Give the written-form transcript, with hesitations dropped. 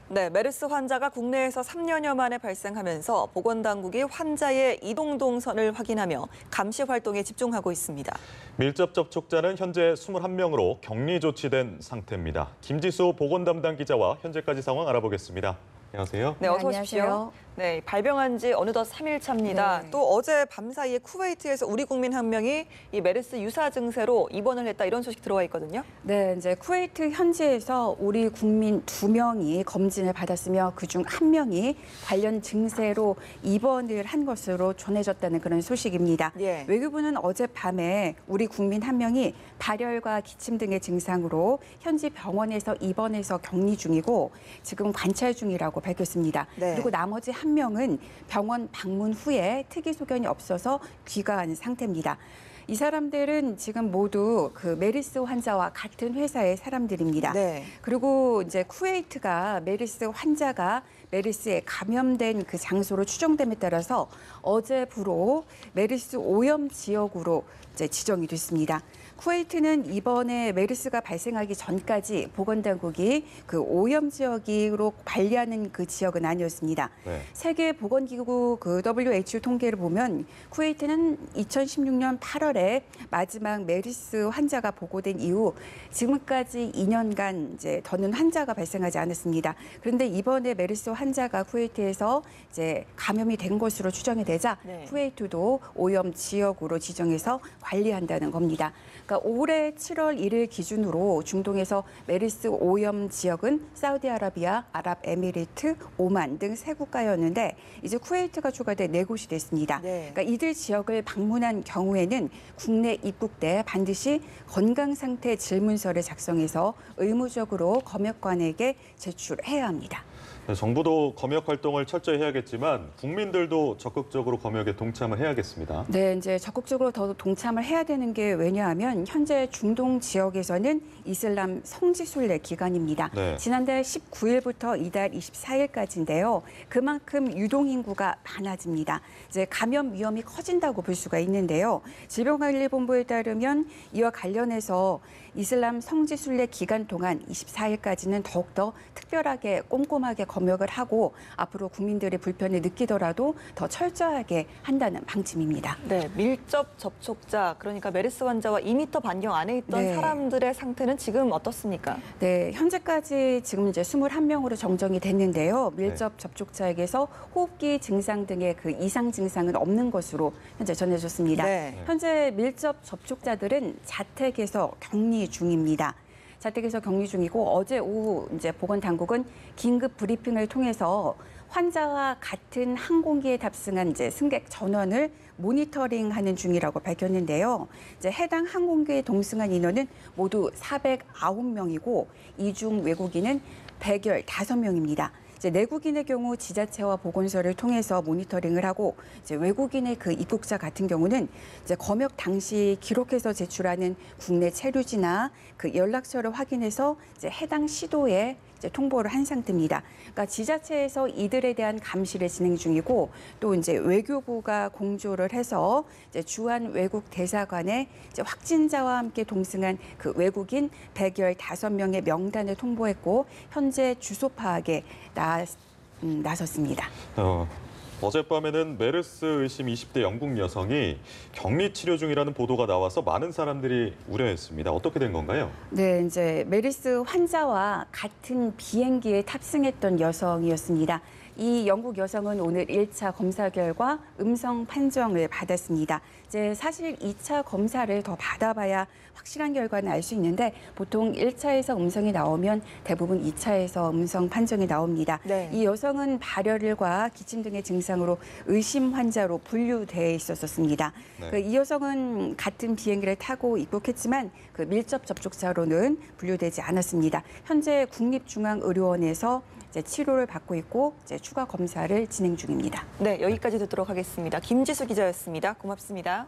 네, 메르스 환자가 국내에서 3년여 만에 발생하면서 보건당국이 환자의 이동 동선을 확인하며 감시 활동에 집중하고 있습니다. 밀접 접촉자는 현재 21명으로 격리 조치된 상태입니다. 김지수 보건 담당 기자와 현재까지 상황 알아보겠습니다. 안녕하세요. 네, 어서 오십시오. 안녕하세요. 네, 발병한 지 어느덧 3일 차입니다. 네. 또 어제 밤 사이에 쿠웨이트에서 우리 국민 한 명이 이 메르스 유사 증세로 입원을 했다 이런 소식 들어와 있거든요. 네, 이제 쿠웨이트 현지에서 우리 국민 2명이 검진을 받았으며 그중 1명이 관련 증세로 입원을 한 것으로 전해졌다는 그런 소식입니다. 예. 외교부는 어젯밤에 우리 국민 1명이 발열과 기침 등의 증상으로 현지 병원에서 입원해서 격리 중이고 지금 관찰 중이라고 밝혔습니다. 네. 그리고 나머지 1명은 병원 방문 후에 특이 소견이 없어서 귀가한 상태입니다. 이 사람들은 지금 모두 그 메르스 환자와 같은 회사의 사람들입니다. 네. 그리고 이제 쿠웨이트가 메르스 환자가 메르스에 감염된 그 장소로 추정됨에 따라서 어제부로 메르스 오염 지역으로 이제 지정이 됐습니다. 쿠웨이트는 이번에 메르스가 발생하기 전까지 보건당국이 그 오염 지역으로 관리하는 그 지역은 아니었습니다. 네. 세계보건기구 그 WHO 통계를 보면 쿠웨이트는 2016년 8월에 마지막 메르스 환자가 보고된 이후 지금까지 2년간 이제 더는 환자가 발생하지 않았습니다. 그런데 이번에 메르스 환자가 쿠웨이트에서 이제 감염이 된 것으로 추정이 되자 네. 쿠웨이트도 오염 지역으로 지정해서 관리한다는 겁니다. 그러니까 올해 7월 1일 기준으로 중동에서 메르스 오염 지역은 사우디아라비아, 아랍에미리트, 오만 등 세 국가였는데 이제 쿠웨이트가 추가돼 4곳이 됐습니다. 네. 그러니까 이들 지역을 방문한 경우에는 국내 입국 때 반드시 건강 상태 질문서를 작성해서 의무적으로 검역관에게 제출해야 합니다. 네, 정부도 검역 활동을 철저히 해야겠지만 국민들도 적극적으로 검역에 동참을 해야겠습니다. 네, 이제 적극적으로 더 동참을 해야 되는 게 왜냐하면 현재 중동 지역에서는 이슬람 성지순례 기간입니다. 네. 지난달 19일부터 이달 24일까지인데요. 그만큼 유동 인구가 많아집니다. 이제 감염 위험이 커진다고 볼 수가 있는데요. 질병관리본부에 따르면 이와 관련해서 이슬람 성지순례 기간 동안 24일까지는 더욱더 특별하게 꼼꼼하게 검역을 하고 앞으로 국민들의 불편을 느끼더라도 더 철저하게 한다는 방침입니다. 네, 밀접 접촉자, 그러니까 메르스 환자와 2m 반경 안에 있던 네. 사람들의 상태는 지금 어떻습니까? 네, 현재까지 지금 이제 21명으로 정정이 됐는데요. 밀접 접촉자에게서 호흡기 증상 등의 그 이상 증상은 없는 것으로 현재 전해졌습니다. 네. 현재 밀접 접촉자들은 자택에서 격리 중입니다. 자택에서 격리 중이고 어제 오후 이제 보건당국은 긴급 브리핑을 통해서 환자와 같은 항공기에 탑승한 이제 승객 전원을 모니터링하는 중이라고 밝혔는데요. 이제 해당 항공기에 동승한 인원은 모두 409명이고 이 중 외국인은 115명입니다. 이제 내국인의 경우 지자체와 보건소를 통해서 모니터링을 하고 이제 외국인의 그 입국자 같은 경우는 이제 검역 당시 기록해서 제출하는 국내 체류지나 그 연락처를 확인해서 이제 해당 시도에 이제 통보를 한 상태입니다. 그러니까 지자체에서 이들에 대한 감시를 진행 중이고 또 이제 외교부가 공조를 해서 이제 주한 외국 대사관에 이제 확진자와 함께 동승한 그 외국인 115명의 명단을 통보했고 현재 주소 파악에 나섰습니다. 어젯밤에는 메르스 의심 20대 영국 여성이 격리 치료 중이라는 보도가 나와서 많은 사람들이 우려했습니다. 어떻게 된 건가요? 네, 이제 메르스 환자와 같은 비행기에 탑승했던 여성이었습니다. 이 영국 여성은 오늘 1차 검사 결과 음성 판정을 받았습니다. 이제 사실 2차 검사를 더 받아봐야 확실한 결과는 알 수 있는데 보통 1차에서 음성이 나오면 대부분 2차에서 음성 판정이 나옵니다. 네. 이 여성은 발열과 기침 등의 증상으로 의심 환자로 분류돼 있었습니다. 네. 이 여성은 같은 비행기를 타고 입국했지만 그 밀접 접촉자로는 분류되지 않았습니다. 현재 국립중앙의료원에서 이제 치료를 받고 있고 이제 추가 검사를 진행 중입니다. 네, 여기까지 듣도록 하겠습니다. 김지수 기자였습니다. 고맙습니다.